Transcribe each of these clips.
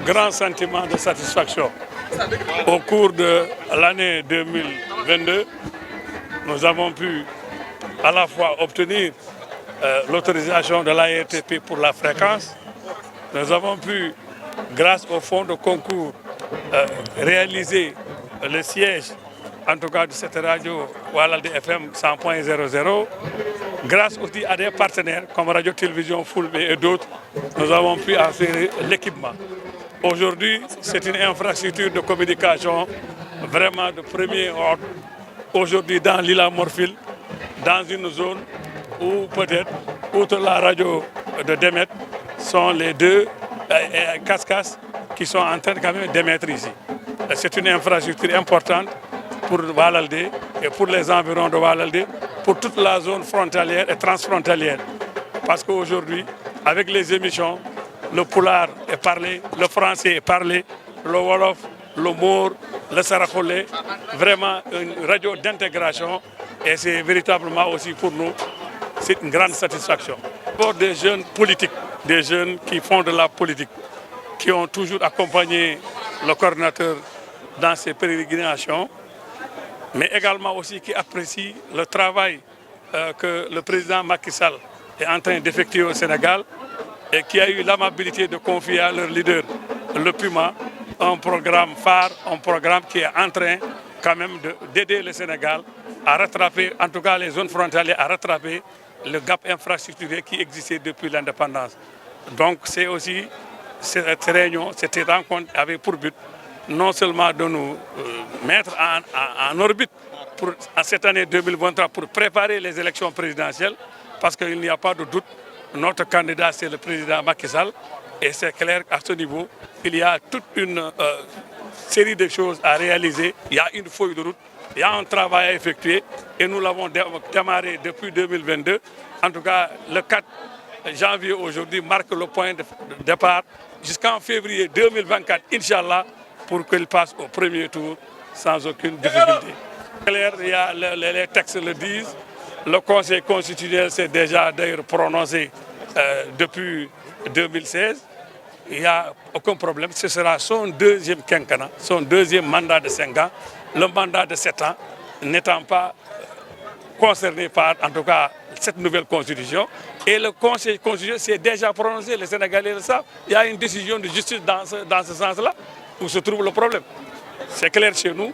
grand sentiment de satisfaction. Au cours de l'année 2022, nous avons pu à la fois obtenir l'autorisation de l'ARTP pour la fréquence. Nous avons pu, grâce au fonds de concours, réaliser le siège, en tout cas de cette radio Walalde FM 100.00. Grâce aussi à des partenaires comme Radio Télévision Fulbe et d'autres, nous avons pu en faire l'équipement. Aujourd'hui, c'est une infrastructure de communication vraiment de premier ordre. Aujourd'hui, dans l'île Morphil, dans une zone où peut-être, outre la radio de Demet, sont les deux cascas qui sont en train quand même d'émettre ici. C'est une infrastructure importante pour Walalde et pour les environs de Walalde, pour toute la zone frontalière et transfrontalière. Parce qu'aujourd'hui, avec les émissions, le Pulaar est parlé, le français est parlé, le Wolof, le Maure, le Saraxolé, vraiment une radio d'intégration et c'est véritablement aussi pour nous, c'est une grande satisfaction. Pour des jeunes politiques, des jeunes qui font de la politique, qui ont toujours accompagné le coordinateur dans ses pérégrinations, mais également aussi qui apprécient le travail que le président Macky Sall est en train d'effectuer au Sénégal et qui a eu l'amabilité de confier à leur leader, le Puma, un programme phare, un programme qui est en train quand même d'aider le Sénégal à rattraper, en tout cas les zones frontalières, à rattraper le gap infrastructurel qui existait depuis l'indépendance. Donc c'est aussi cette réunion, cette rencontre avait pour but non seulement de nous mettre en orbite pour cette année 2023 pour préparer les élections présidentielles, parce qu'il n'y a pas de doute, notre candidat c'est le président Macky Sall, et c'est clair qu'à ce niveau, il y a toute une série de choses à réaliser, il y a une feuille de route, il y a un travail à effectuer, et nous l'avons démarré depuis 2022. En tout cas, le 4 janvier aujourd'hui marque le point de départ jusqu'en février 2024, Inch'Allah, pour qu'il passe au premier tour sans aucune difficulté. Clair, il y a les textes le disent, le Conseil constitutionnel s'est déjà d'ailleurs prononcé depuis 2016. Il n'y a aucun problème, ce sera son deuxième quinquennat, son deuxième mandat de 5 ans, le mandat de 7 ans n'étant pas concerné par, en tout cas, cette nouvelle constitution. Et le Conseil constitutionnel s'est déjà prononcé, les Sénégalais le savent. Il y a une décision de justice dans ce sens-là, où se trouve le problème. C'est clair chez nous,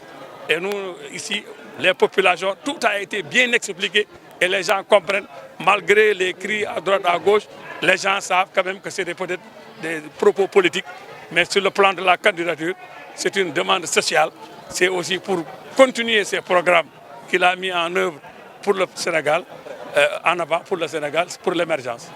et nous, ici, les populations, tout a été bien expliqué, et les gens comprennent, malgré les cris à droite, à gauche, les gens savent quand même que c'est peut-être des propos politiques, mais sur le plan de la candidature, c'est une demande sociale. C'est aussi pour continuer ces programmes qu'il a mis en œuvre pour le Sénégal, en avant pour le Sénégal, pour l'émergence.